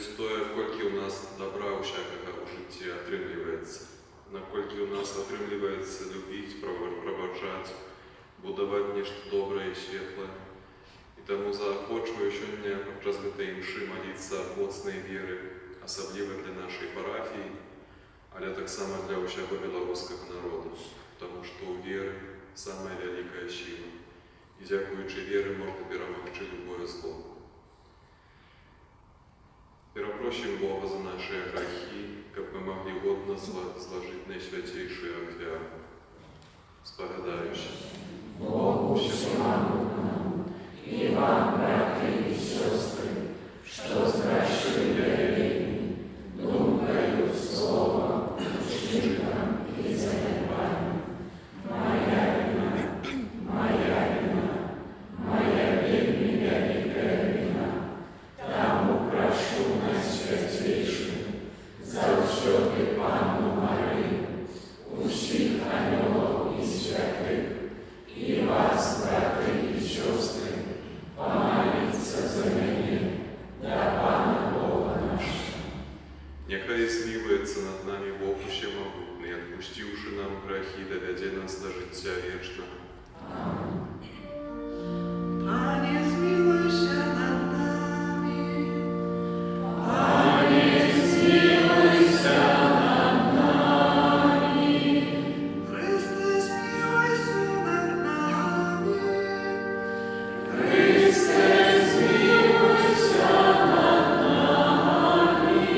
глядзячы тое, колькі ў нас добра ўсякага ў жыцці атрымліваецца, наколькі ў нас атрымліваецца любіць, прабачаць, будаваць нешта добрае і светлае. І таму заахвочваю сёння падчас гэтай імшы маліцца ад моцнай веры, асабліва для нашай парафіі, але таксама для ўсяго беларускага народа, таму што ў веры самая вялікая сіла. І дзякуючы веры можна перамагчы любое зло. Перапросім Бога за наши грахи, каб мы могли годно сложить наисвятейшую ахвяру. Спогадающий. Богу всемогутному и вам, братья и сестры, что сгрешили думкою, словом, читом и занятием. Моя вина, моя вельми великая вина. Тому прошу найсвятейшим, завсёды Панну Марию, усіх ангелов и святых, и вас, братья и сестры, помолиться за меня, да Пана Бога нашего. Нехай смилуется над нами Бог всемогутный, отпустивший нам грехи, доведя нас до життя вечного. Аминь. Пане, змилуйся над нами. Пане, змилуйся над нами. Христе, змилуйся над нами. Христе, змилуйся над нами.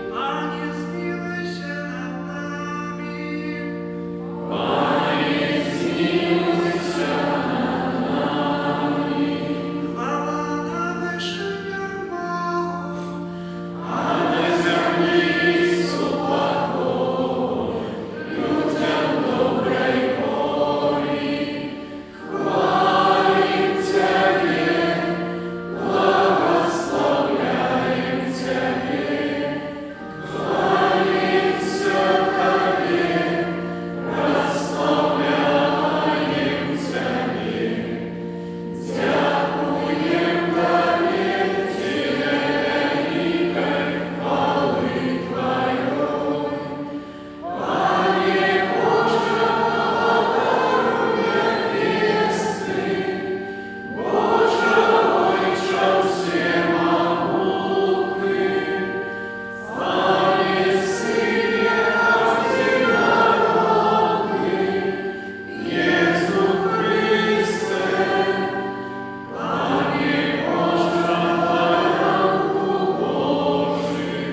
Пане, змилуйся над нами. Пане, змилуйся над нами. Хвала на вишенях Богу. А на землі суботу, людям доброї волі, хвалим Тебе, благословляем Тебе, хвалимся Тебе, прославляем Тебе, дякуем Тебе, великой хвалы Твоей. Пане Боже, благовестный, Боже, Отче всемогутный, Пане Сыне Одинородный, Иису Христе, Пане Боже, Баранку Божий,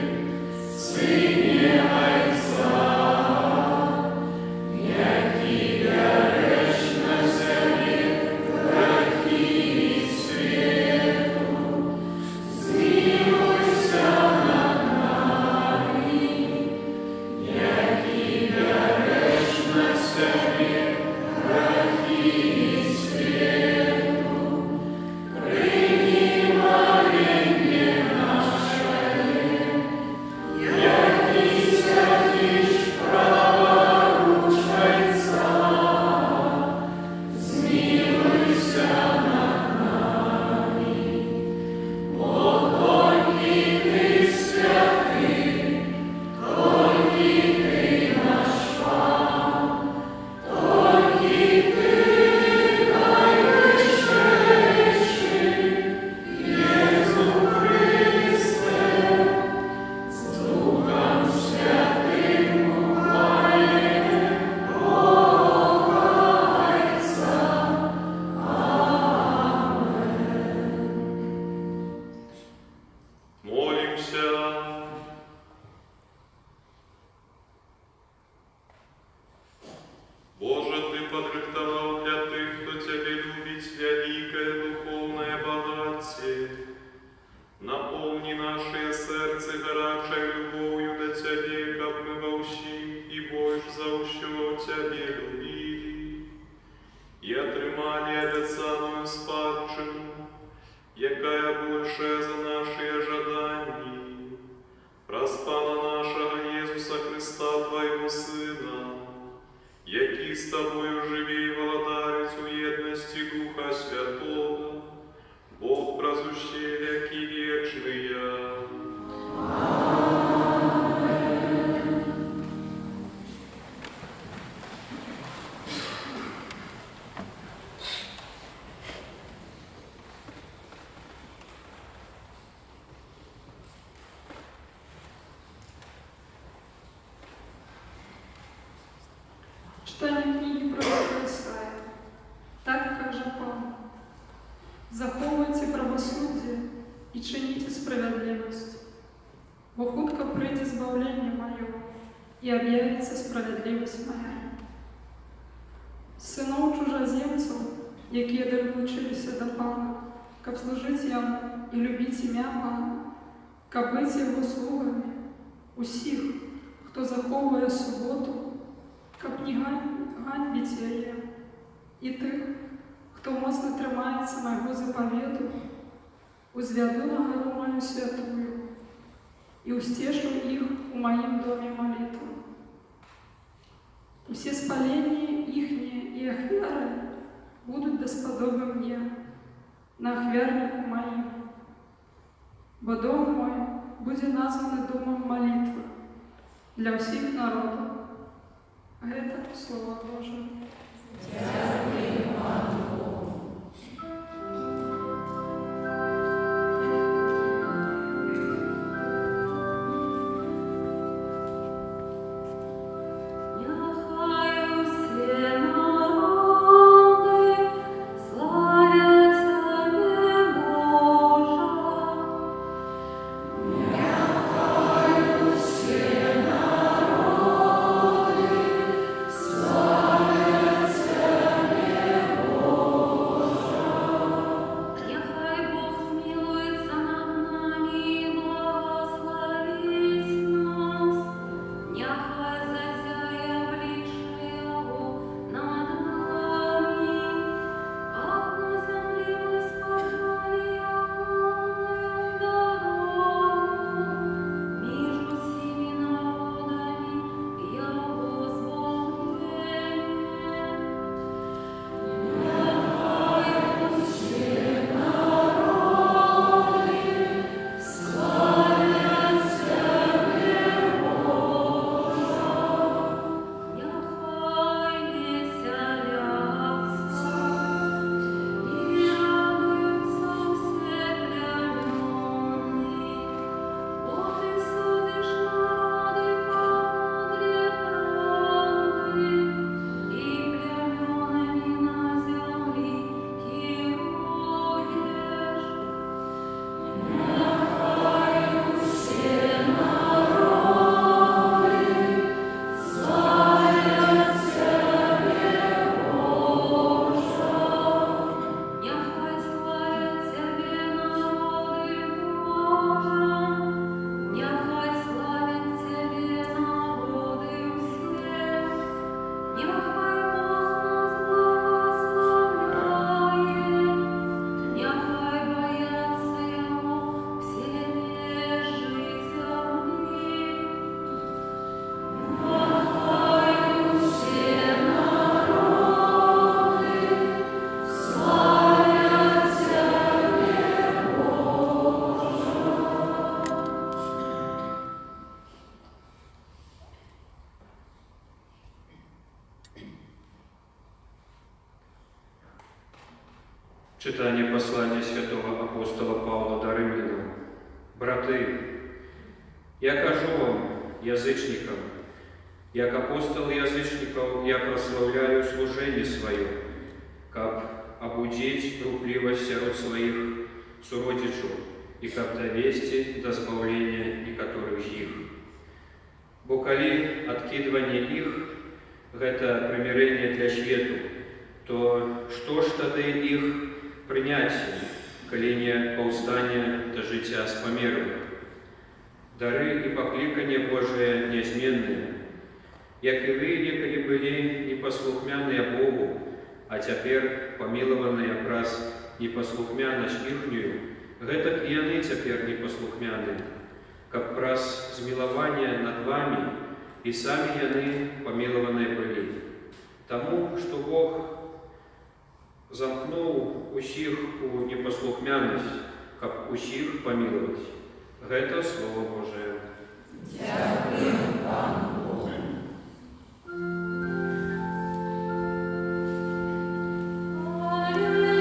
Сыне Отца, який береш на землі грехи світу, змилуйся над нами, який береш на землі грехи світу, прийми моління наше, який святиш праворуч Отця, змилуйся над нами, бо тільки Ти святий, тільки Ти наш Пан, тільки Ти найвищейший, Єсу Христе, з Духом Святим ухвалює Бога Отця. Аминь. Молимся. Боже, Ты подрыхтовал для тех, кто Тебя любит, великое духовное богатие. Наполни наше серце горячей любовью до Тебе, как мы во всем и больше за все Тебе любили. И отримали обетованную спадщину, якая больше за наши ожидания. Проспала нашего Иисуса Христа, Твоего Сына, який з Тобою живе и володарить у єдності Духа Святого, Бог прозущий веки вечные. Читання книги пророка Ісая. Так каже Пан: заховуйте правосуддя і чините справедливость, бо хутко прийде збавлення моє, і об'явиться справедливість моя. Синов чужоземців, які долучилися до Пана, каб служити йому і любити ім'я Пана, каб бути його слугами, усіх, хто заховує суботу, каб не ганьбить її, і тих, хто моцно тримається моєго заповіду, узведу на гору мою святую і устешу їх у моїм домі молитву. Все спаления ихние и охвяры будут досподобы мне, на охвярнику моим. Бо дом мой будет назван домом молитвы для всех народов. Это Слово Божие. Читание послания святого апостола Павла до римлянам. Браты, я кажу вам, язычникам, як апостол язычников, я прославляю служение свое, как обудить трупливость сирот своих суродичу, и как довести до збавления некоторых их. Бо коли откидывание их, это примирение для свету, то что ж тады их принятие, коли не повстание до життя с помером? Дары и покликания Божие неизменные, як и вы неколи были непослухмянные Богу, а теперь помилованные праз непослухмяность ихнюю, гэтак и яны теперь непослухмяны, как праз змилование над вами, и сами яны помилованные были. Тому, что Бог замкнул усіх у непослухмяность, как усіх помиловать. Это Слово Божие. Дякую Пану Богу. Alleluia.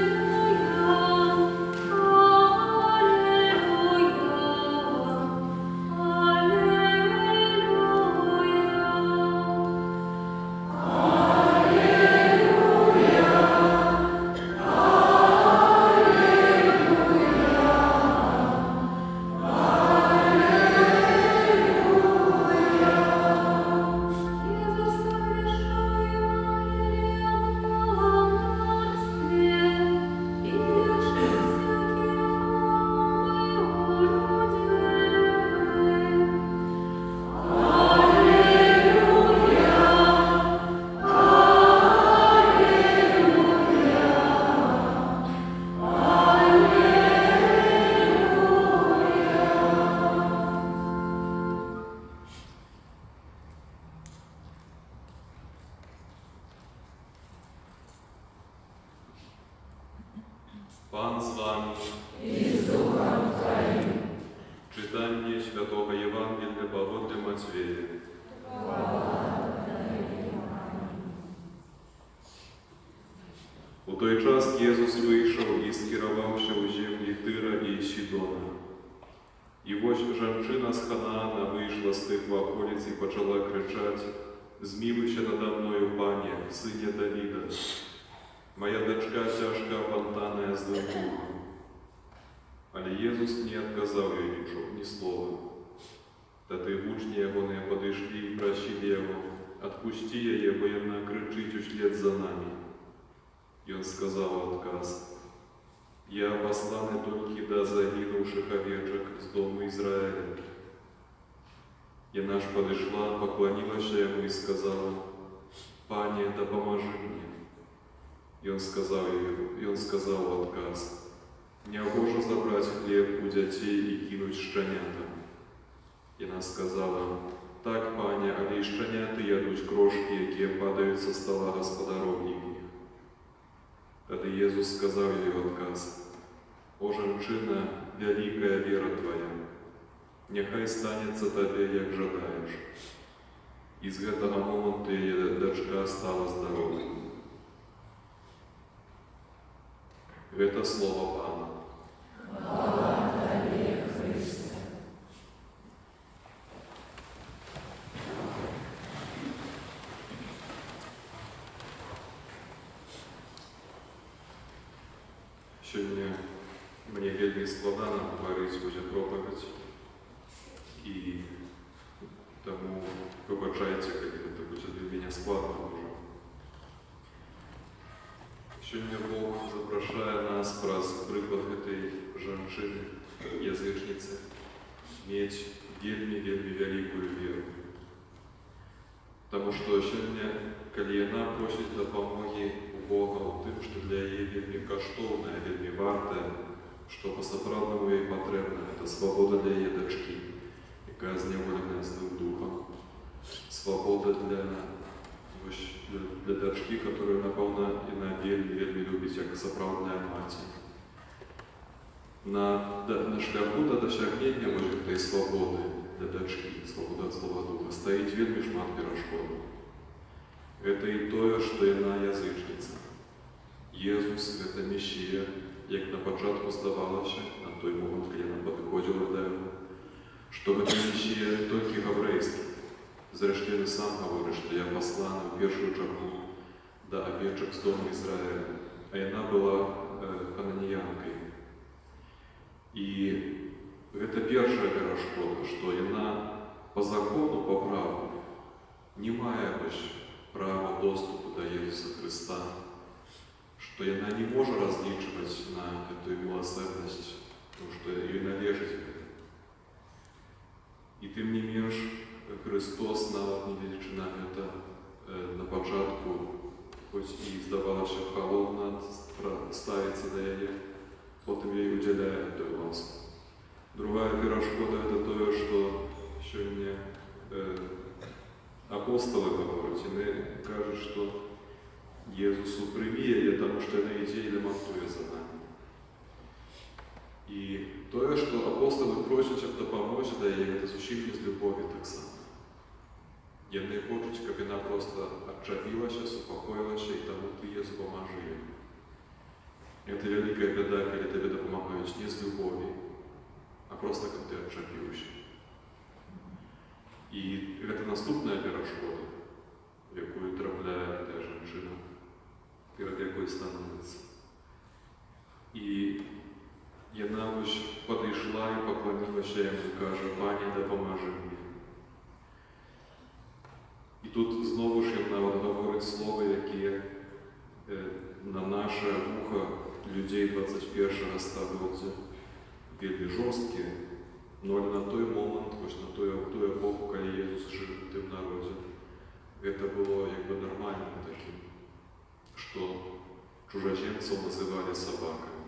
Пан з вами. Читання Святого Євангелія паводле Матвея. У той час Єсус вийшов і скеровався у землі Тира і Сідона. І ось жінчина з Ханаана вийшла з тих околиць і почала кричати: «Змилуйся надо мною, Пане, сине Давида. Моя дочка тяжко опантаная злым духом». Але Єсус не отказав їй ні слова. Тоді учні його не подійшли і просили його: «Отпусти її, бо вона кричить услід за нами». И он сказал в отказ: «Я послан только до загинувших овечек с дома Израиля». И наш подошла, поклонилась ему и сказала: «Пане, да поможи мне». И он сказал в отказ: «Не могу забрать хлеб у детей и кинуть щенятам». И она сказала: «Так, пане, але и щеняты ядуть крошки, які падають со стола господаров їхніх». Тоді Єсус сказав їй в отказ: «О, жінчина, велика віра твоя, нехай станеться тобі, як жадаєш». І з цього моменту її дочка стала здоровою. Это слово Пана. Сьогодні мені вельми складно говорити свою проповідь, і тому вибачайте, коли це буде для мене складно вже. Сьогодні Бог запрошує нас про приклад цієї жінки, язичниці, мати вельми великую віру. Тому що сьогодні, коли вона просить допомоги у Бога у тим, що для її вельми коштовне, вельми варте, що по-справжньому їй потрібно, це свобода для її дочки, яка зневолена злим духом. Свобода для дочки, яку, напевно, вона вельми любить, як справжня мати. На шляху до досягнення цієї свободи для дочки, свобода від Слова Духа, стоїть вельми шмат пирожков. Это і тое, що вона язичниця. Єсус – це Месія, як на початку здавалося, на той момент, коли вона підходила до його, що це Месія тільки єврейський. Зрештою, він сам говорить, що я посланий в першу чергу до овечок з дому Ізраїля, а вона була хананіянкою. І це перша перешкода, що вона по закону, по праву, не має права доступу до Ісуса Христа, что она не может различивать на эту милосердность, потому что ее належит. И тем не менее, Христос навіть не величина это на початку, хоть и здавалося холодно ставиться до її, потім їй уділяє эту ласку. Другая перешкода – это то, что сьогодні апостолы говорят, и они кажут, что Єсусу прийми її, тому що вона йде і демонструє за нами. І то, що апостоли просять, щоб допомогти до її, це зусилля з любові так само. Вони хочуть, щоб вона просто відчепилася, успокоїлася, і тому ти їй допоможи їй. Це велика біда, коли тобі допомагають не з любові, а просто коли ти відчепився. І це наступна перешкода, яку трапляє та жінка, перед якою становиться. І вона підійшла і поклонилася йому і каже: «Пані, допоможи мені». І тут знову ж вона говорить слова, які на наше вухо людей 21-го століття вельми жорсткі, але на той момент, на ту епоху, коли Єсус жив в тим народі, це було якби нормальним таким, що чужеземців називали собаками.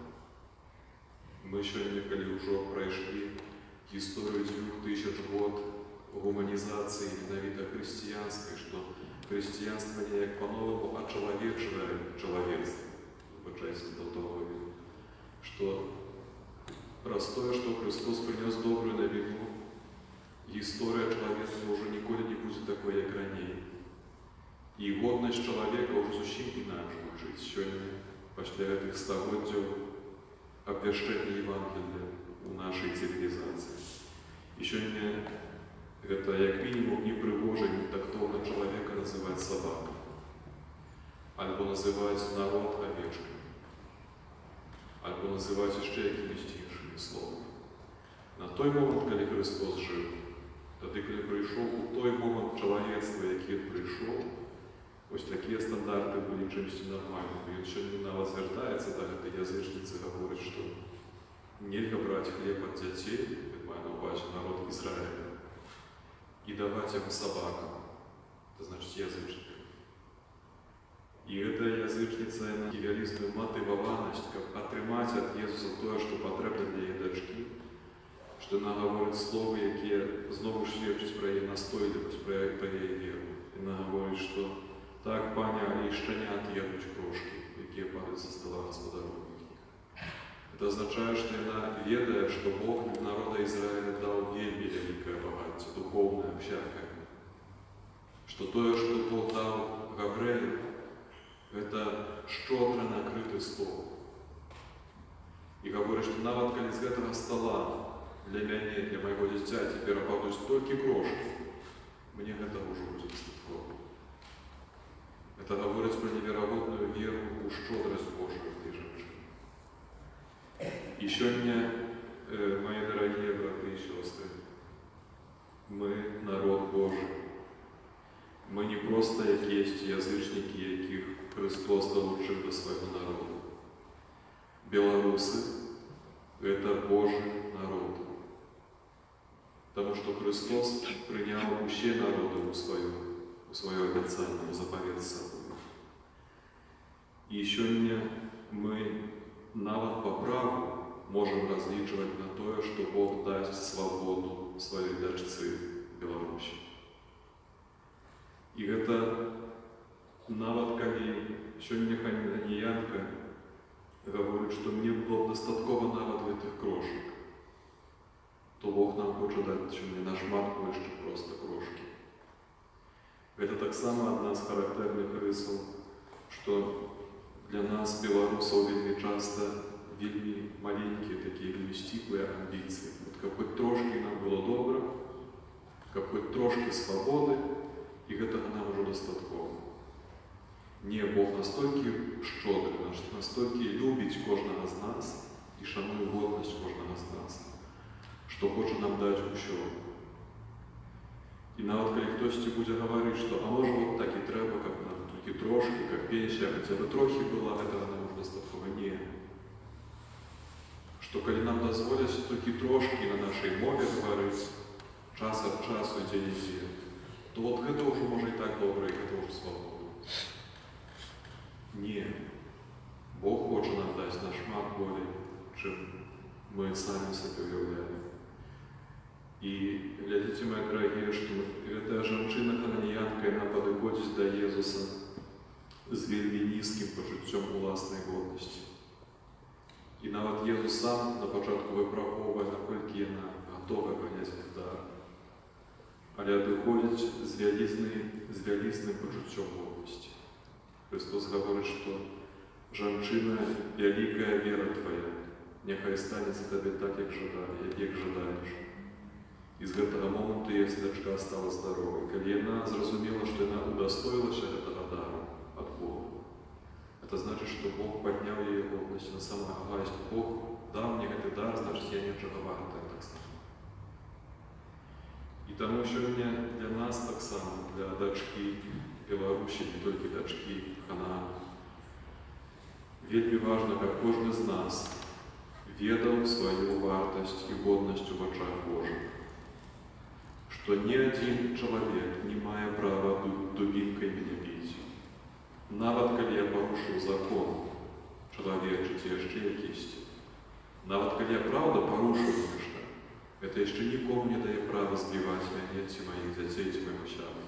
Ми сьогодні, коли вже пройшли історію 2000 років гуманізації навіть християнської, що християнство не як по-новому очеловечує чоловічство, вибачаюся до того, что простое, что Христос принес добрую новину, история человечества уже ніколи не будет такой, как ранее. И годность человека уже зусім иначе жить. Сегодня, после этих стагоддзяў обвяшчэння Евангелия у нашей цивилизации. И сегодня это, как минимум, непригоже, не тактовно человека называть собакой, альбо называть народ овечкой, альбо называть еще какими-то іншими словами. На той момент, когда Христос жил, тогда, когда пришел, у той момент человечества, який пришел, ось такие стандарты были чимось нормальным. И он сегодня на вас звертается, так это язычницы говорят, что нельзя брать хлеб от детей, это маю на увазі народ Израиля, и давать его собакам, это значит язычникам. И эта язычница, она івялізную матываванасць, каб атрымаць ад Езуса тое, што патрэбна для яе дачкі, што яна гаворыць словы, якія знову сведчаць пра яе настойлівасць, пра яе веру. Яна гаворыць, што так, паня, але і шчаняты ядуць крошкі, якія падаюць са стола гаспадароўніка. Это означае, што яна ведае, што Бог для народа Израиля даў вельмі вялікае багацце, духоўнае, всякае. Што тое, што Бог даў Гаврэлю, это шчодра накрыты стол. І гаворыць, што нават калі з гэтага стола для мяне, для майго дзіця цяпер падаюць толькі крошкі, мне гэта ўжо будзе дастаткова. Это говорит про невероятную веру у щедрость Божию в этой женщине. И сегодня, мои дорогие братья и сестры, мы народ Божий. Мы не просто есть язычники, яких Христос долучил до своего народа. Белорусы – это Божий народ. Потому что Христос принял все народы у свое обещание, у заповед с собой. И сегодня мы нават по праву можем различивать на то, что Бог даст свободу своей дочцы Беларуси. И это нават калі сегодня ханьянка говорит, что мне было достаткова нават этих крошек, то Бог нам хочет дать сегодня нашмат больше просто крошки. Это так само одна из характерных рисов, что для нас, белорусов, вельми часто вельми маленькие такие, вельми стиклые амбиции. Вот как хоть трошки нам было добро, как хоть трошки свободы, и этого нам уже достаткова. Не, Бог настолько щодрий, настолько любить кожного з нас і шанує годність кожного з нас, що хоче нам дати усе. І навіть коли хтось буде говорити, що а може вот так і треба, як нам тільки трошки, як пенсія, хоча б трохи була, этого нам уже достатково. Ні. Що коли нам дозволять тільки трошки на нашій мові говорити, час від часу, день і день, то вот это уже може і так добре, і это уже свобода. Ні. Бог хоче нам дати на шмат более, чим ми самі собі уявляємо. И глядите, мои дорогие, что эта женщина-хананьянка, она подходит до Иисуса с вельми низким почуттям власної годності. І навіть Єсус сам на початку випробовує, наскільки вона готова прийняти дар. Але доходить з вялізним почуттям годності. Христос говорить, що «Женщина, великая вера твоя, нехай станеться тобі так, як жадаєш». І з гэтага моменту її дочка стала здоровой. Коли вона зрозуміла, що вона удостоилася этого дару от Бога, это значит, что Бог поднял ее годность на самую власть. Бог дал мне этот дар, значит, я нічого варта так само. І тому сьогодні для нас так само, для дочки Білорусі, не тільки дочки Ханаана, вельми важно, как кожен з нас ведал свою вартость и годность в очах Божьих. Что ни один человек не має права дубинкой меня бить. Нават коли я порушил закон человечий, ті ще якісь. Нават коли я правда порушил, конечно, это еще нікому не дає права збивати мене, ці моїх дітей, ці моєму сяду.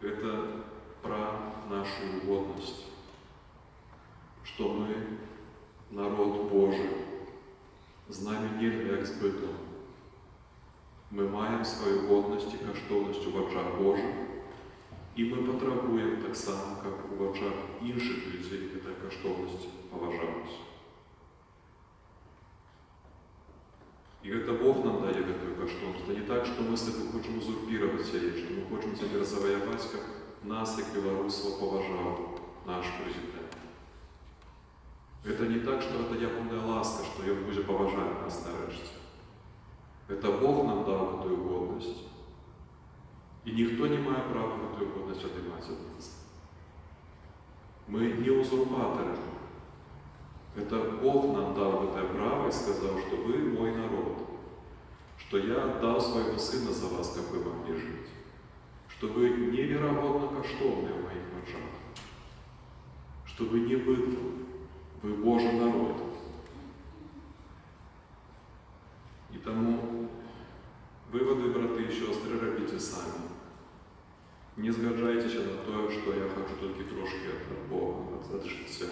Это про нашу годность, что мы народ Божий. З нами нельга як з бидлом. Ми маємо свою годність і каштовність у очах Божих, і ми потребуємо так само, як у очах інших людей, де та каштовність поважалась. И это Бог нам дает эту каштовность. Это не так, что мы себе хотим узурпировать ее, что мы хотим теперь завоевать, как нас, как белорусов, поважал наш президент. Это не так, что это явная ласка, что он будет поважать нас нарешті. Это Бог нам дал эту годность. И никто не имеет права эту годность отнимать от нас. Мы не узурпаторы. Это Бог нам дал это право и сказал, что вы мой народ, что я отдал своего Сына за вас, как вы могли жить, что вы невероятно каштовны в моих очах, что вы не быдло, вы Божий народ. И тому выводы, браты и сестры, робите сами. Не згаджайтеся на то, что я хочу только трошки от Бога, от життя.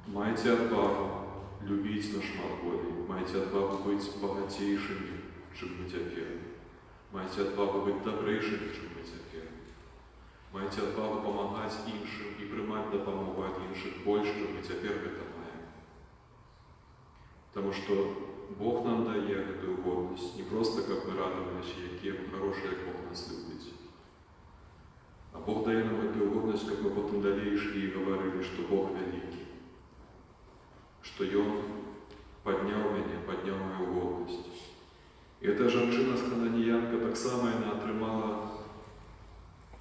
Майте отвагу любить на шмат болей, майте отвагу быть богатейшими, чем мы теперь. Майте отвагу быть добрейшими, чем мы теперь. Майте отвагу помогать іншим и приймати допомогу от інших больше, чем мы теперь это маем. Потому что Бог нам дает эту угодность, не просто как мы радовались, какие хорошие Бог нас любит. А Бог дает нам эту угодность, как мы потом далее шли и говорили, что Бог великий. Что Он поднял меня, поднял мою годность. И эта женщина-хананіянка так само она отримала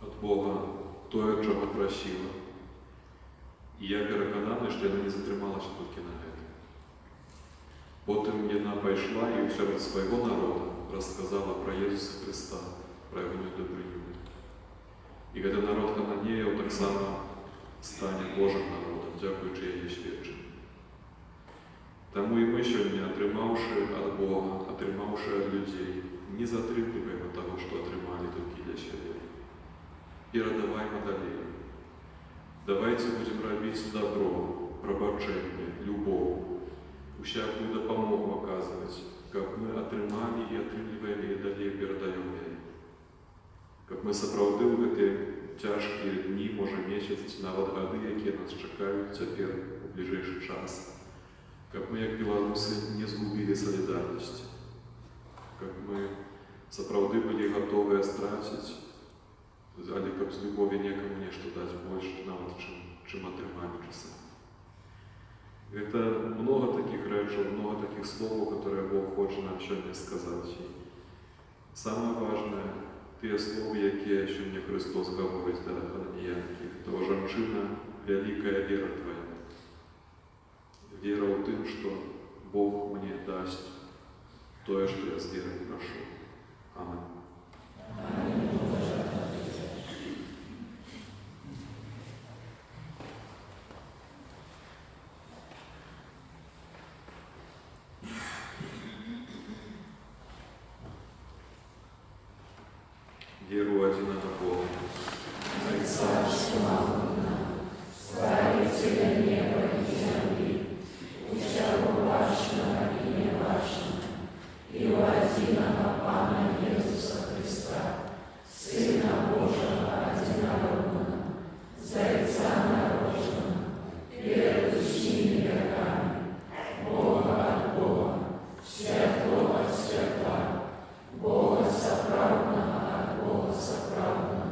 от Бога то, чего просила. И я переконаний, что она не затрималась тільки на это. Потім вона пішла і серед свого народу розказала про Ісуса Христа, про Його добриню. І цей народ Хананеїв так само стане Божим народом, дякуючи її свідченню. Тому і ми сьогодні, отримавши від Бога, отримавши від людей, не затримуємо того, що отримали тільки для себе. Передаваємо далі. Давайте будемо робити добро, пробачення, любов, всякую допомогу оказывать, как мы отримали и отримливаем и далее передаем ей. Как мы справді в эти тяжкі дні, може місяць, навіть годи, які нас чекають тепер у ближайший час. Как мы, як белорусы, не сгубили солидарность. Как мы справді были готовы стратить, але как с любовью некому нечто дать больше, навіть, чем отримали часа. Это много таких речей, много таких слов, которые Бог хочет нам сегодня сказать. И самое важное, те слова, которые сегодня Христос говорит для хананіянки, того женщина, великая вера твоя. Вера в том, что Бог мне даст то, что я с верой прошу. Аминь. Веру одинако Бога. Створителя неба и земли, и всего вашего и неважного, и у единого Пана Иисуса Христа, Сына Божьего одинородного, Зайца нарожного, перед всеми веками, Бога от Бога, Святого от Святого, Бога соправдного от Бога соправдного,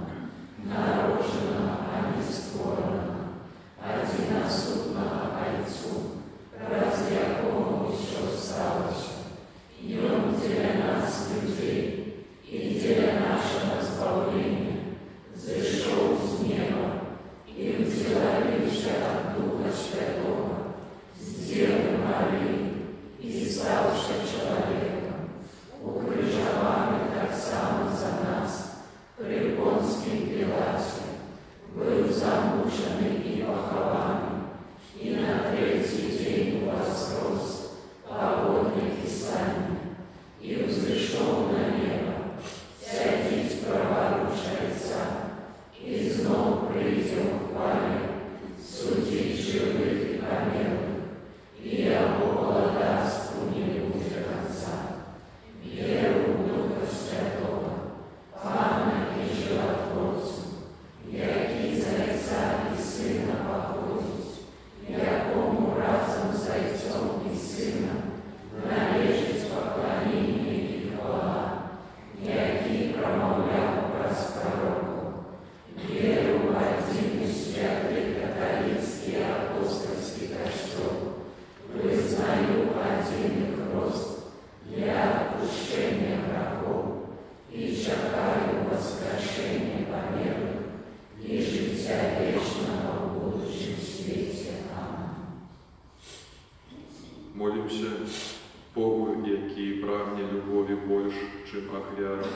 Богу, який прагне любові больше, чем ахвярам,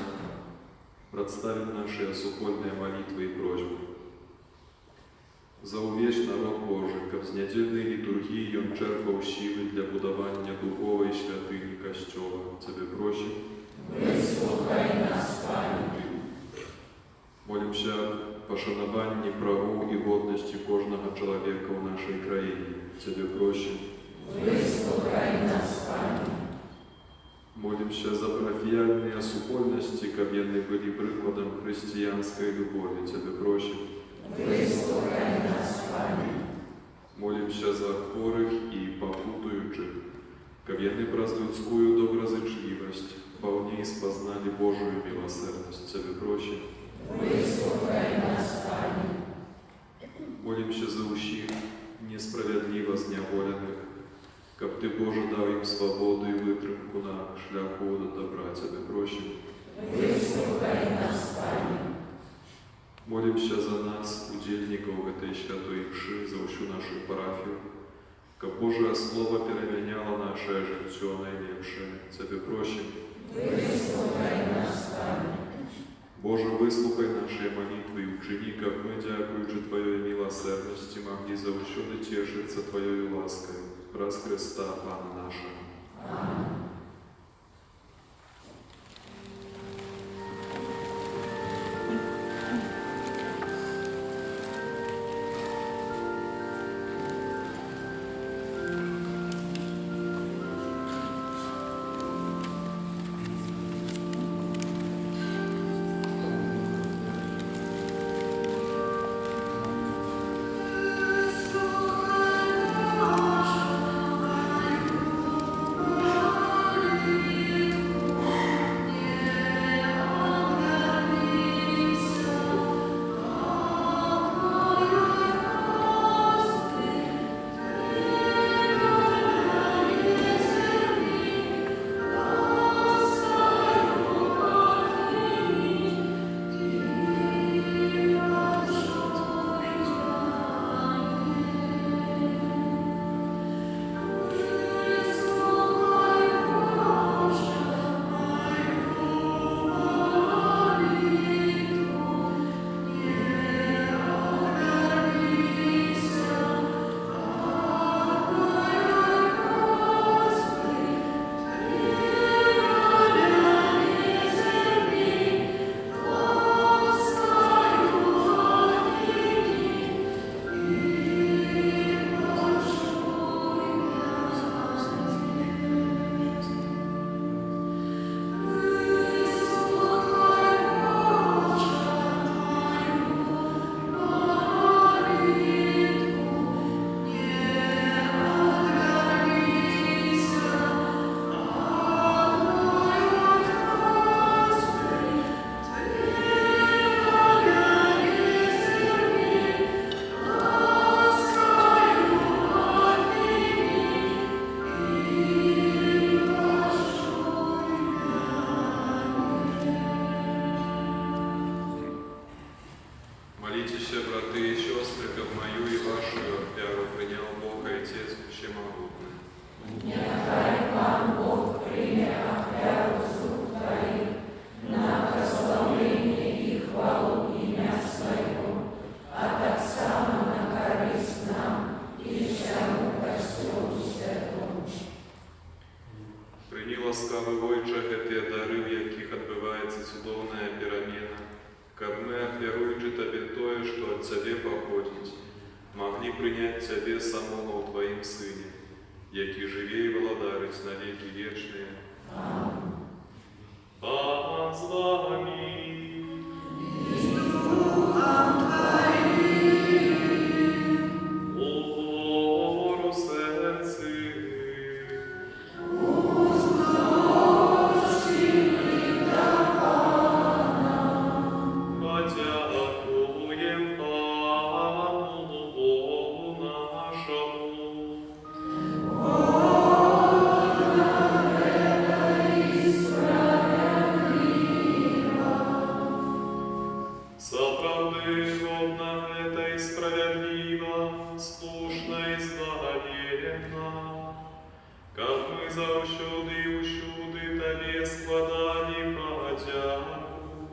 представим наши супольные молитвы и просьбы. За увесь народ Божий, как з недельной литургии он черпал силы для будования духовой святыни Костела. Тебе просим. Вислухай нас, Пане. Молимся по шанованию праву и годности кожного человека в нашей краине. Тебе просим. Вислухай нас, Пане. Молимся за парафиальные супольности, как они были прикладом христианской любови. Тебе просим. Вислухай нас, Пане. Молимся за хворых и попутуючих, как они праз людскую доброзычливость вполне спознали Божию милосердность. Тебе просим. Вислухай нас, Пане. Молимся за ущих, несправедливо зневоленных, как Ты, Боже, дал им свободу и вытрымку на шляху до добра. Тебе просим. Вислухай нас, Пане. Молимся за нас, удельников этой святой мши, за всю нашу парафию, как Божие Слово переменяло наше житье наилепшее. Тебе просим. Вислухай нас, Пане. Боже, выслухай наши молитвы и учини, как мы, дякуючи Твоей милосердности, могли заусюды тешиться Твоей лаской. Раз Христа, Пана нашего. Аминь. Молитесь, браты и сестры, как мою и вашу веру принял Бог Отец Всемогутный. Нехай Пан Бог прийме ахвяру з рук Твоїх на прославлення і хвалу ім'я Своєго, а так само на користь нам і всьому Костьолу Святому. Прийми ласкавый Войче эти дары, в яких отбывается цудовная перемена, как мы, ахвяруючи Тебе тое, что от Тебе походит, могли принять Тебе самого в Твоим Сыне, який живе и владарить на веки вечные. Аминь. Пан с вами. О, сердце. Подякуем Пану Богу нашему. ми заущуди і ущуди Тобі складані подяку.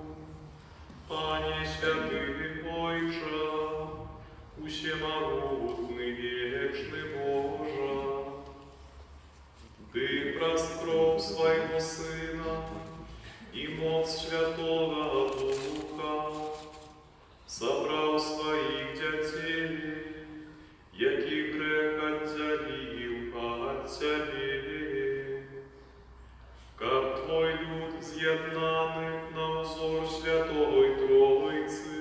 Пане святий Ойче, усемогутний вічний Боже, Ты простров Своего Сына и моц Святого Духа собрав своих дітей, які грех отдалив от Тебе. Как Твой люд з'єднаний на узор Святой Троицы,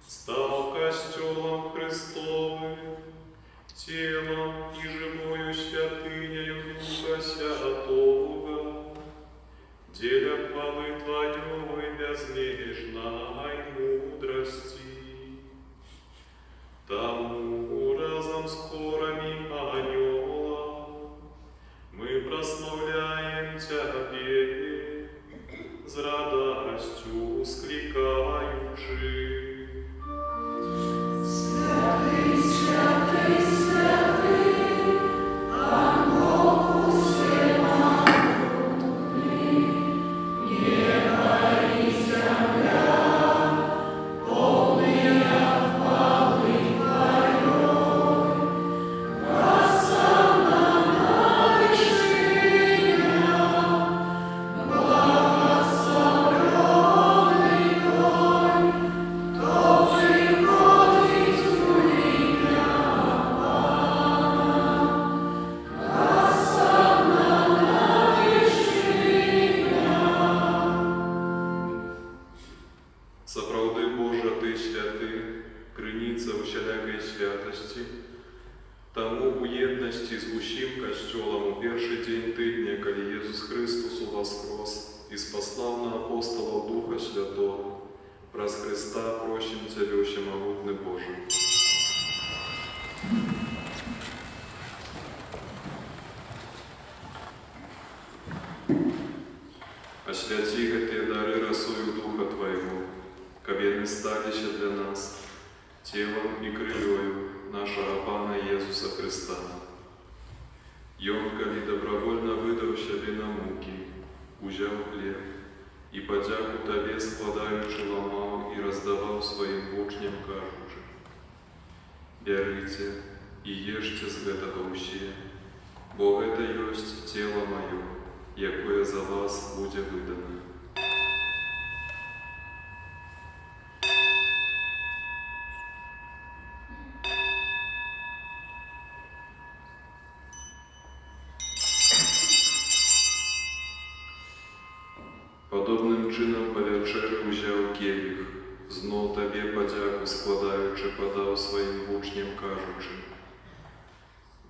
стал костелом Христовым, телом и живою святынею Духа Святого, деля хвалы Твоей безмежной мудрости. Тому разом с хорами анёла мы прославляем Тебе, с радостью скликаючи. Святий, святий, святий, а Бог усемогутний, небо і земля, повния хвали Твоей, воссоздана вершиня, благословенный Той, кто приходит у меня Пана, воссоздана вершиня. Сапраўды Божа, Ты святы, крыніца усялякай святасці. Таму у єднасці з усім касцёлам у першы дзень тыдня, калі Езус Христос уваскрос і спаслаў на апостолаў Духа Святого, праз Христа просім Цябе, усемагутны Боже. Освяці гэтыя дары расою Духа Твайго, каб яны сталіся для нас телом і крылёю нашага Пана Езуса Христа. Ён, калі добровольно выдаў сябе на мукі, узяў хлеб і падзяку Табе складаючы ламаў і раздаваў сваім вучням, кажучы: «Бярыце і ешце з гэтага ўсе, бо гэта ёсць цела маё, якое за вас будзе выдана». Подобным чынам па вячэры ўзяў келіх, зноў Табе падзяку складаючы, падаў сваім вучням, кажучы: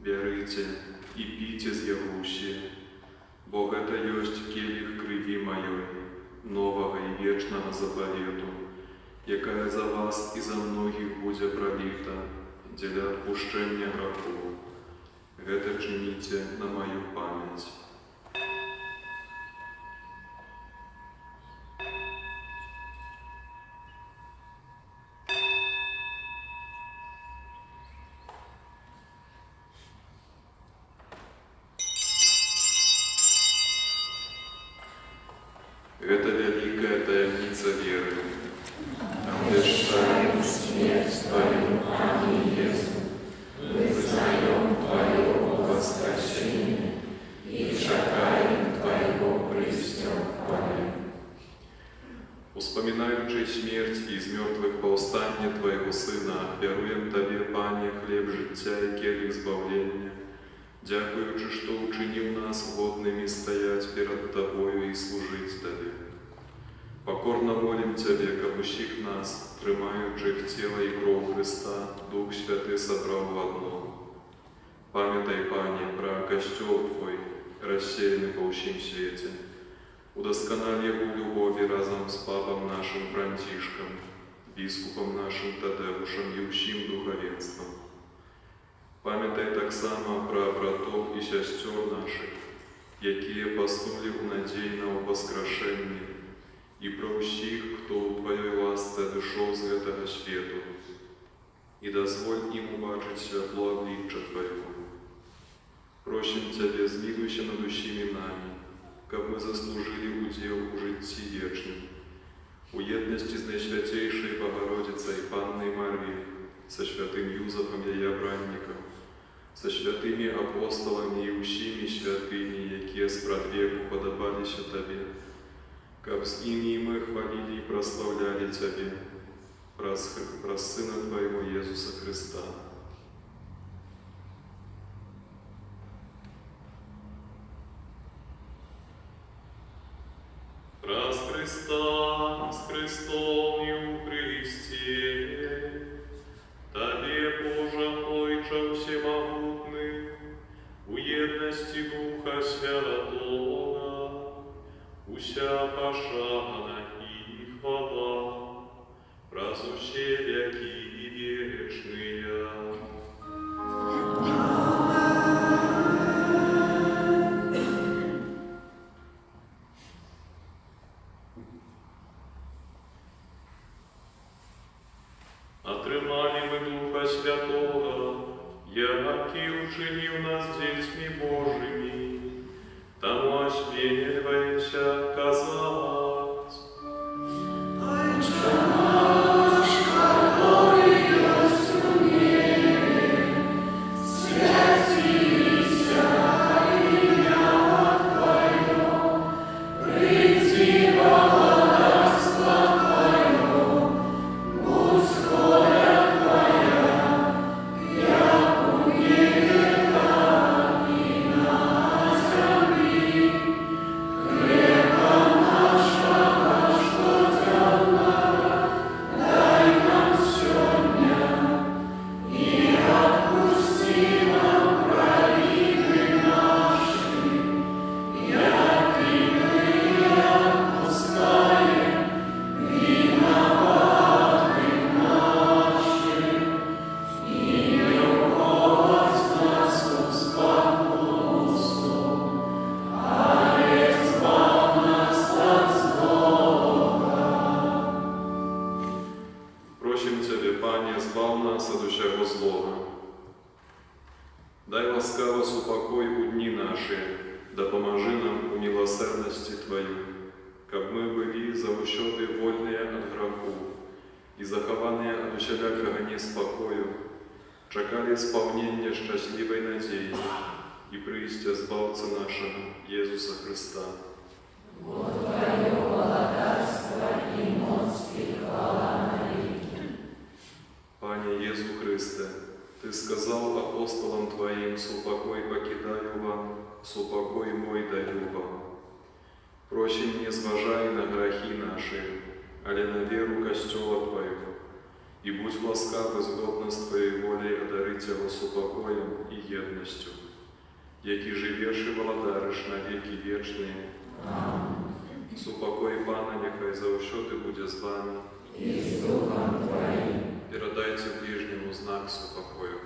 «Бярыце і піце з яго ўсе, бо гэта ёсць келіх крыві маёй, новага і вечнага запавету, якая за вас і за многіх будзе праліта дзеля адпушчэння грахоў. Гэта чыніце на маю памяць». Гэта вялікая таямніца веры. Обвящаем смерть Твою, Пане Иисус, вызнаем Твое воскресение и чекаем Твоего прийстя в хвале. Успоминаючи смерть и из мертвых повстання Твоего Сына, даруем Табе, Пане, хлеб життя и келих збавлення, дякуючи, що учинив нас годними стоять перед Тобою и служить Тебе. Покорно молим Тебе, каб усіх нас, тримаючих тіло і кров Христа, Дух Святий собрав в одно. Пам'ятай, Пане, про костел Твой, рассеянный по всім свете. Удосконали у любові разом з Папом нашим Франтишком, біскупом нашим Тадеушем і усім духовенством. Пам'ятай так само про братов і сестер наших, які поснули у надії на воскрешення, і про усіх, хто у Твоїй ласці дійшов з гэтага світу, і дозволь їм убачити світло обличчя Твоєго. Просим Тебе, змилуйся над усіми нами, каб мы заслужили удел у житті вечным. У єдності з Найсвятейшей Богородицей Панной Марии, со святым Юзефом ее обранником, со святыми апостолами и усими святыми, які спрадвеку подобалися Тебе, каб с ими мы хвалили и прославляли Тебе, праз Сына Твоего Иисуса Христа. Праз Христа, с Христом и у Христе, Тебе, Боже, Отче всемогутный, у едности Духа Святого, уся пошана и хвала, праз все веки вечные. Отримали мы Духа Святого, яки учинив нас детьми Божими, тому осмеливаемся казать. Отче наш, который есть в небе, святися имя Твое, приди царство Твое, будь воля Твоя, як у небе, так и на земле. Хлеба нашего ежедневного дай нам сегодня, и отпусти нам провины наши, як и мы отпускаем виноватым нашим, и не вводь нас в искушение, а избавь нас от злого. Просим Тебе, Пане, збав нас от усього злого. Дай ласкаво супокой у дни наши, да поможи нам у милосердности Твою, каб мы были завсёды вольные от греху и захованные от усялякого неспокою, чекали исполнения счастливой надеи и прийстя Збавца нашего Иисуса Христа. Твое благодарство и моц и хвала навеки. Пане Иисус Христе, Ты сказал апостолам Твоим: «Супокой покидаю вам, супокой мой даю вам». Просим, не зважай на грехи наши, але на веру Костела Твоего, и будь ласкав и згодно с Твоей волей одарить его супокоем и едностью, які живеш и владариш на веки вечные. Супокой Пана нехай завсёды буде з вами. И с Духом Твоим. Передайте ближнему знак супокою.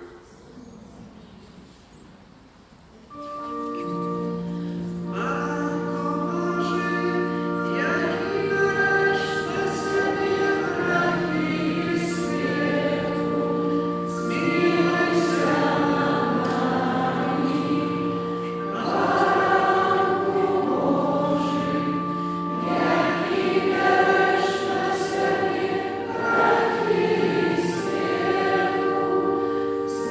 Святый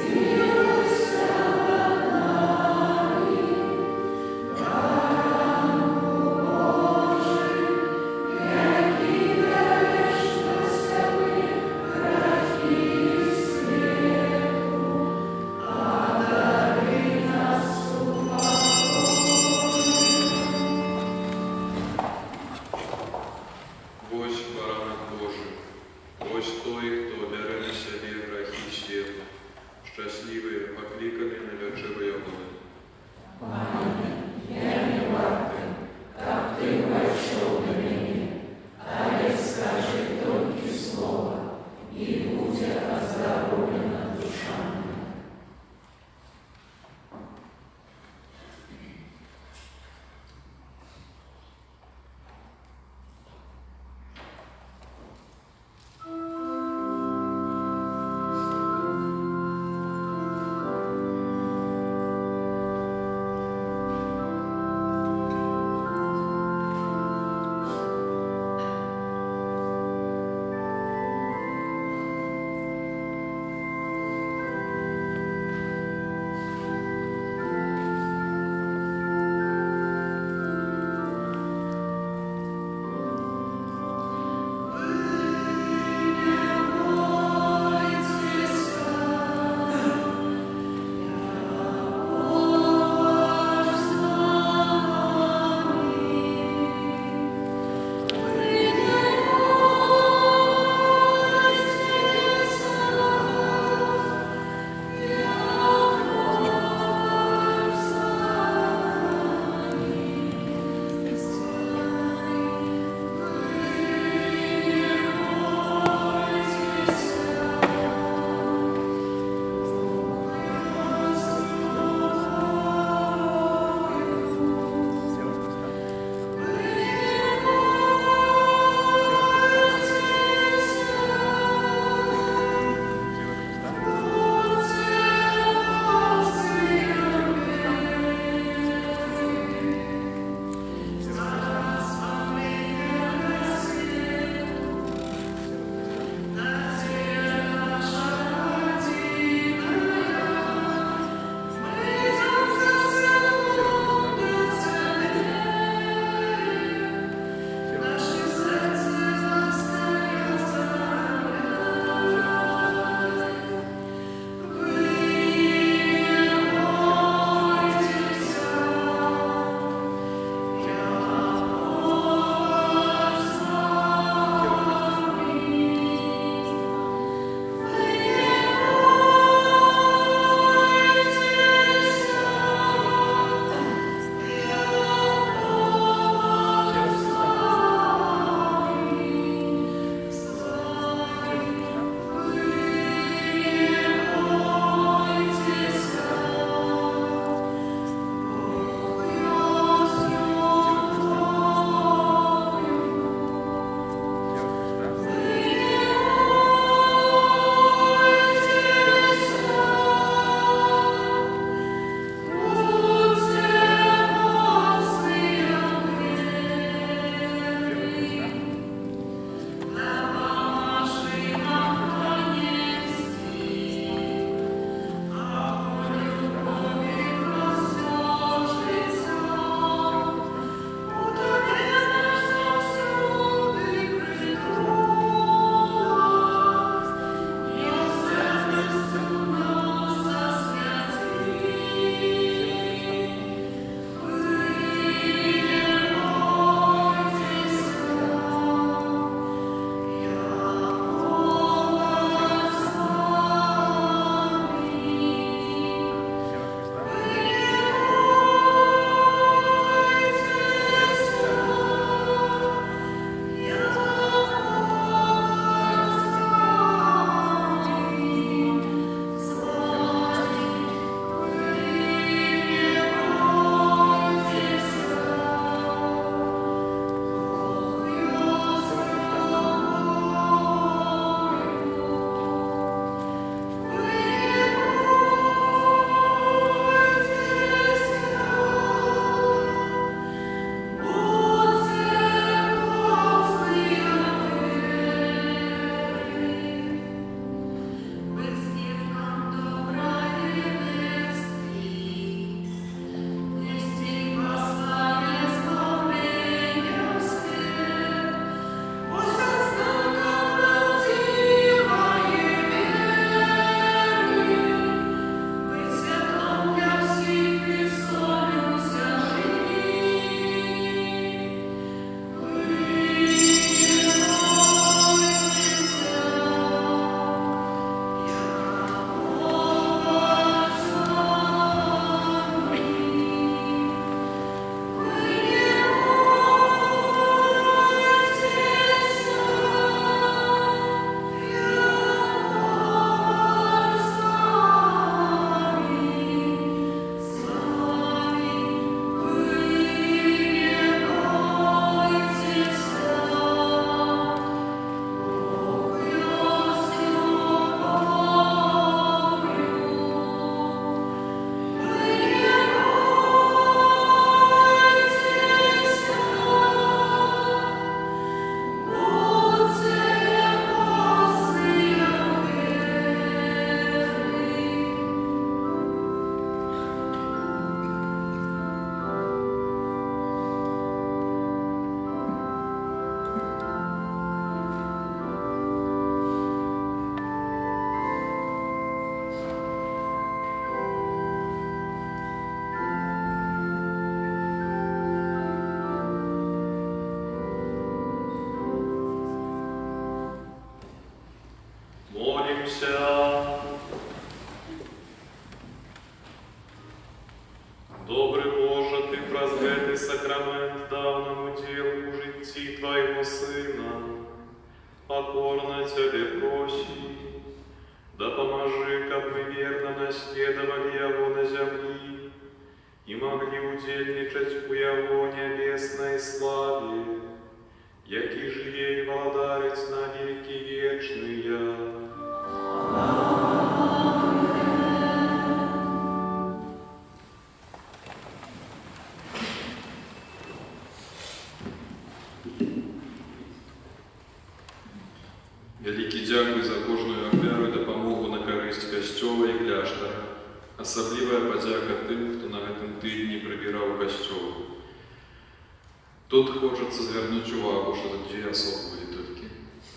сакрамент дав нам уділ у житті Твоего Сина, покорно Тебе просим, да поможи, как мы верно наследовали Его на земли и могли удельничать у Его небесной славе, яки живей владарец на веки вечные. Великий дякую за кожную ахвяру і допомогу на користь костьола і кляштара. Особливая подяка тим, хто на гэтым тыдні прибирав костьол. Тут хочется звернуть увагу, что тут две особые тільки.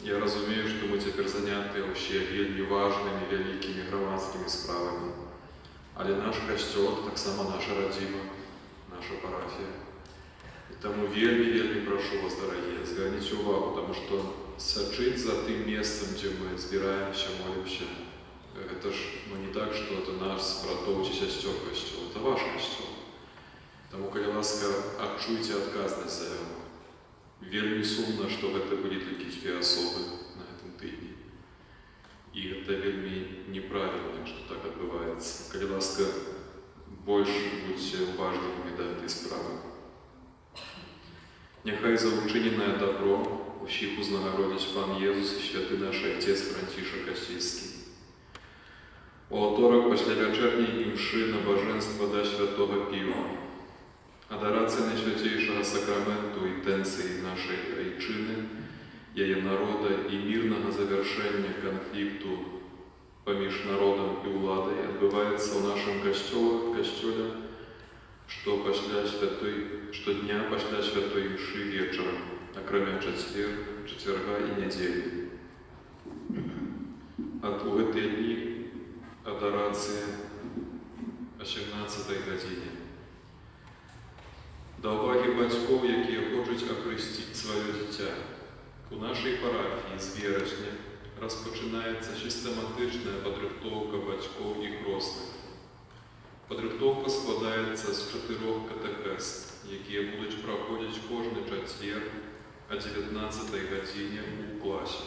Я разумею, что мы теперь заняты вообще вельми важными, великими громадскими справами. Але наш костьол так само наша родина, наша парафія. І тому вельми прошу вас, дорогие, зверніть увагу, тому що сочить за тем местом, где мы збираемся, молимся. Это ж не так, что это наш братов чи сестер костел, это ваш костел. Тому, коли ласка, отчуйте отказность за его. Вельми сумно, что это были только две особы на этом тыдне. И это вельми неправильно, что так отбывается. Коли ласка, больше будьте уважными до этой справы. Нехай за учиненное добро усіх узнагородить Пан Єсус і святий наш Отець Франтишек Осійський. У оторок після вечерньої імши набоженства до святого пива, адорації найсвятейшого сакраменту інтенції нашої Айчини, її народа і мирного завершення конфлікту поміж народом і владою відбувається у нашому костьолі, что дня після святой імши вечором, окромя четверга и недели. От у этой дни адорация о 17 годині. До уваги батьков, які хочуть охрестити своє дитя. У нашій парафії з вересня розпочинається систематична підготовка батьків і хресних. Підготовка складається з 4 катехез, які будуть проходити кожний четвер о 19 годині у класі.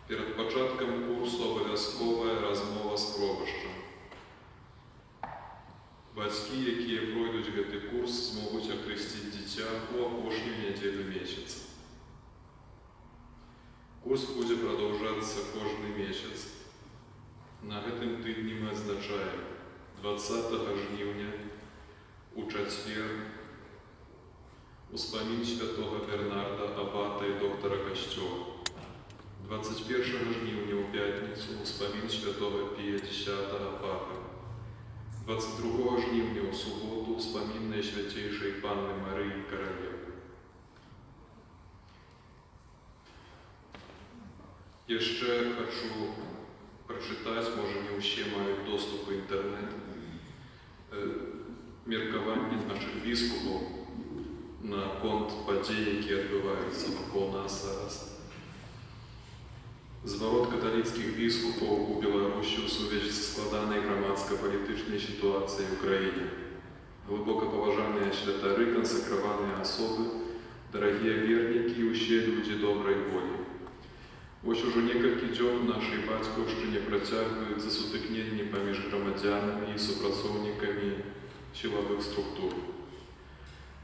Перед початком курсу обов'язкова розмова з пробищем. Батьки, які пройдуть цей курс, зможуть охрестити дитя у опошню неділю місяця. Курс буде продовжатися кожний місяць. На гэтым тыдні ми відзначаємо 20 жнівня у четвер успомин святого Бернарда, аббата и доктора костела. 21 жнивня у пятницу успомин святого Пия X Папы. 22 жнивня у субботу успомин Наисвятейшей Панны Марии Королевы. Еще хочу прочитать, може не усі мають доступ в інтернет, міркування наших біскупів на конт подій, які відбуваються навколо нас зараз. Зворот католицьких біскупів у Білорусі у сувязі з складаною громадсько-політичною ситуацією в Україні. Глибоко поважані святари, консекровані особи, дорогі вірники і усі люди доброї волі. Ось уже некалькі дзён нашай бацькаўшчыне працягваюцца сутыкненні паміж грамадзянамі і супрацоўнікамі сілавых структур.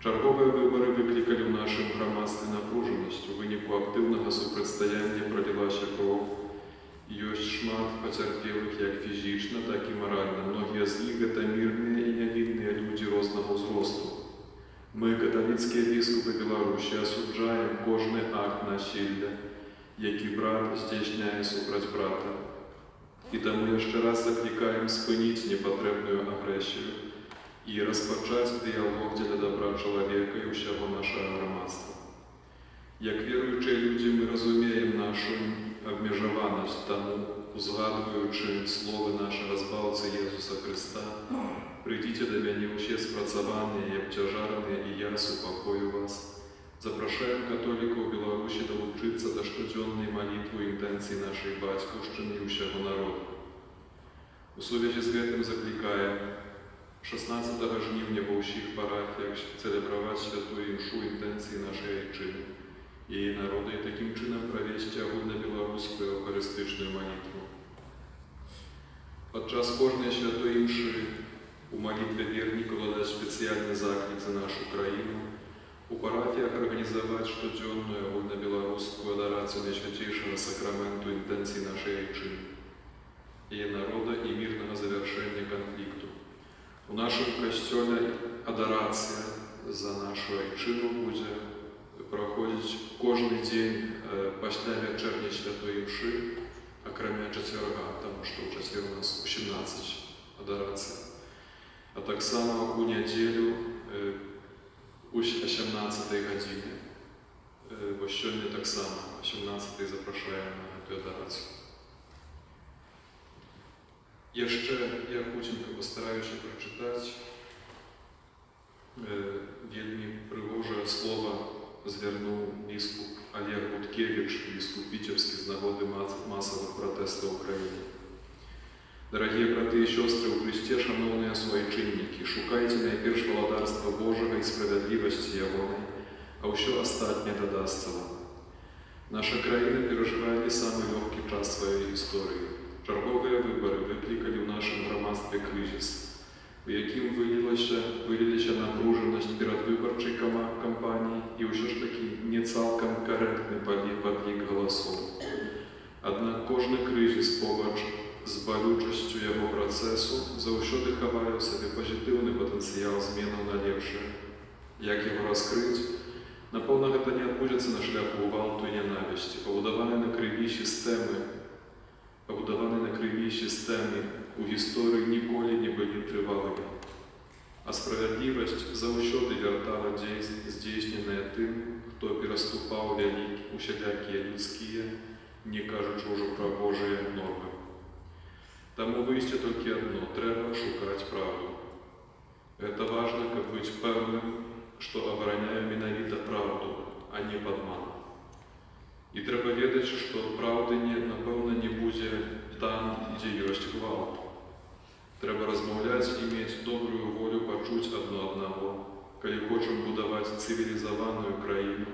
Чарговыя выбары выклікалі ў нашым грамадстве напружанасць. У выніку актыўнага супрацьстаяння пралілася кроў. Ёсць шмат пацярпелых як фізічна, так і маральна. Многія з іх гэта мірныя і нявінныя людзі рознага ўзросту. Мы, каталіцкія біскупы Беларусі, асуджаем кожны акт насилля, які брат здзяйсняе супраць брата. І таму яшчэ раз заклікаем спыніць непатрэбную агрэсію і распачаць дыялог дзеля дабра чалавека і ўсяго нашага грамадства. Як веруючыя людзі мы разумеем нашу абмежаванасць, таму, узгадваючы словы нашага збаўцы Езуса Хрыста, «Прыйдзіце да мяне ўсе спрацаваныя і абцяжараныя, і я супакою вас». Запрашаем католікаў Беларусі далучыцца да штодзённай малітвы інтэнцыі нашай бацькаўшчыны і ўсяго народа. У сувязі з гэтым заклікаем 16 жнівня в усіх парафіях цelebrawać святую імшу інтенції нашої Айчини, її народу, і таким чином провести огульнобелорусскую евхаристичну молитву. Подчас кожної святої імши у молитві вірників додать спеціальний заклик за нашу країну, у парафіях організувати щоденну огульнобелорусскую адорацію Найсвятейшего сакраменту інтенції нашої Айчини, її народу і мирного завершення конфлікту. У нашому костьолі адорація за нашу Айчину буде проходить кожен день після вечірньої святої імши, окромя четверга, тому що у четвер у нас 17 адорацій. А так само у неділю у 18 годині. Бо сьогодні так само, 18 запрошуємо на цю адорацію. Jeszcze ja króciutko postarаю się przeczytać wielmi пригоже słowa zвернув biskup Олег Гудкевич, biskup Витебский, z nagody masowych protestów w Ukrainie. Дорогі брати і сестри у Христі, шановні своєчинники, шукайте найперш володарства Божого і справедливості Його, а все остатнє додасться вам. Наша країна переживає не самий легкий час своєї історії. Чергові вибори викликали в нашому громадстві кризис, у яким вилилася напруженість передвиборчої кампанії і все ж таки не цілком коректний подлік голосів. Однак кожен кризис побач з болючістю його процесу завжди ховає в собі позитивний потенціал зміни на ліпше. Як його розкрити? Напевно, це не відбудеться на шляху гвалту і ненависті, побудовані на кривій системі у історії ніколи не були тривалими. А справедливість завжди вертала здійснене тим, хто переступав усілякі людські, не кажучи вже про Божі норми. Тому вийти тільки одно – треба шукати правду. Це важливо, як бути певним, що обороняю іменно правду, а не подман. І треба ведати, що правди, напевно, не буде там, де є гвалт. Треба розмовляти і мати добру волю почути одне одного. Коли хочемо будувати цивілізовану країну,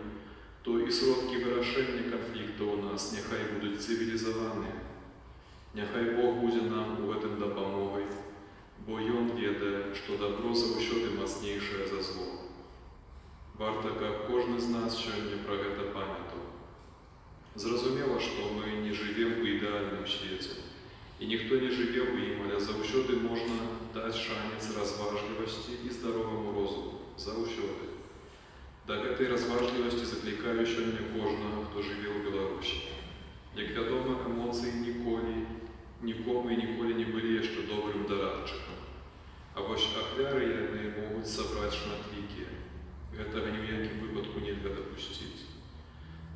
то і сродки вирішення конфлікту у нас нехай будуть цивілізовані. Нехай Бог буде нам у этом допомогою, бо Він ведає, що добро завжди міцніше за зло. Варто, як кожен з нас сьогодні про це пам'ятав. Зрозуміло, що ми не живемо в ідеальному світі, і ніхто не живе в їм, але завжди можна дати шанс розважливості і здоровому розуму. Завжди. До цієї розважливості закликаю сьогодні кожного, хто живе у Білорусі. Як відомо, емоції нікому і ніколи не були ще добрим дорадчиком. А ось ахвяри вони можуть зібрати шматліки. Этого ні в якому випадку нельзя допустити.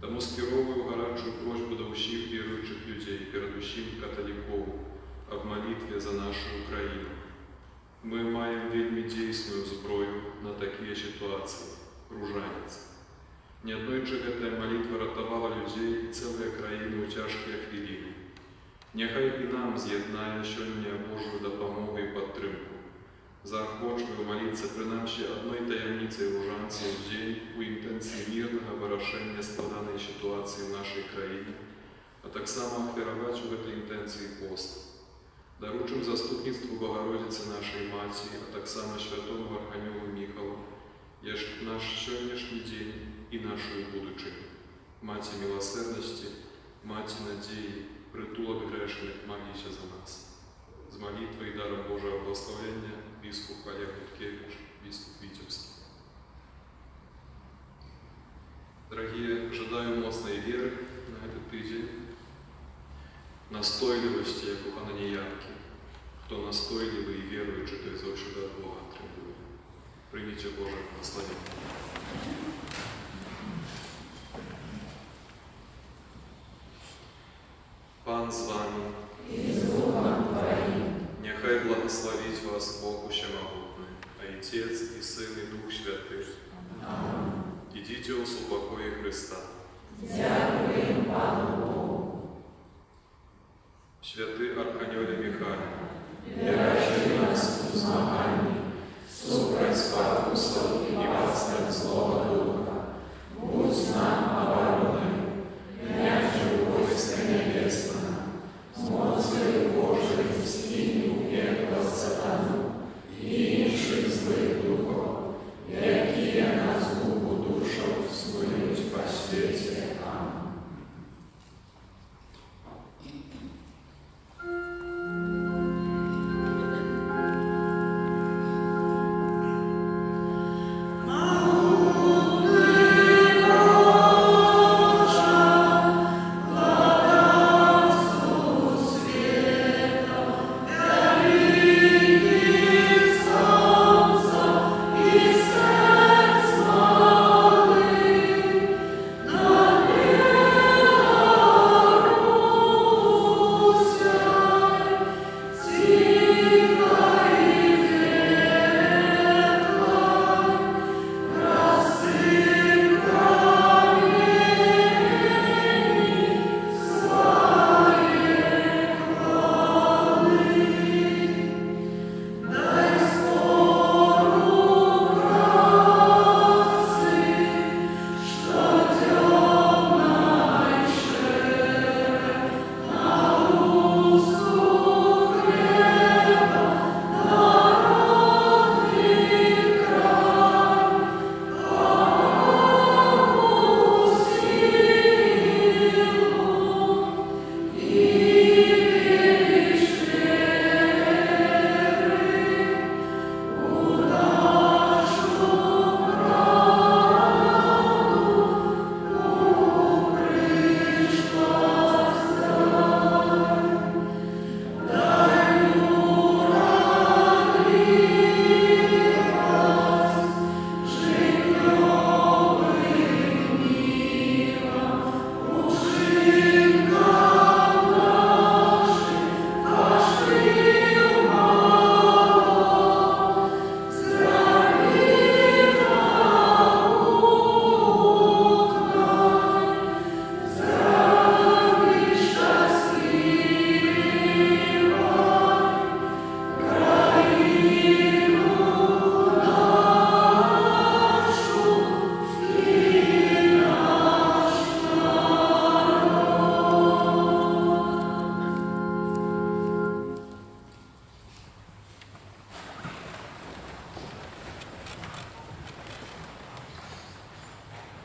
Тому скеровую гарячу просьбу до всіх віруючих людей, передусім католиків, об молитві за нашу Україну. Ми маємо вельми дійсну зброю на такі ситуації – ружанець. Неоднойче ця молитва рятувала людей і цілої країни у тяжкі хвилини. Нехай і нам з'єднає сьогодні Божу допомогу і підтримку. Заохочую молитися принаймні одної таємниці ружанців в день у інтенції мирного вирішення складаної ситуації в нашій країні, а так само ахвярувати у цій інтенції пост. Доручим заступництву Богородиці нашої Матері, а так само святому Архангелу Михайлу, наш сьогоднішній день і нашою будучиню. Маті милосердності, Маті надії, притулок грешних, молися за нас. З молитвою і даром Божого благословення biskup Олег Гудкевич, biskup Витебский. Дорогие, ожидаю мощной веры на этот тиждень, настойливости, як у Хананіянки. Хто настойливий і віруючий, той завжди від Бога требує. Прийміть Боже благословення. Пан з вами. Нехай благословить вас Бог Всемогутний, Отец и Сын и Дух Святый. Аминь. Идите у упокої Христа. Дякуємо Пану Богу. Святий Архангеле Михайле,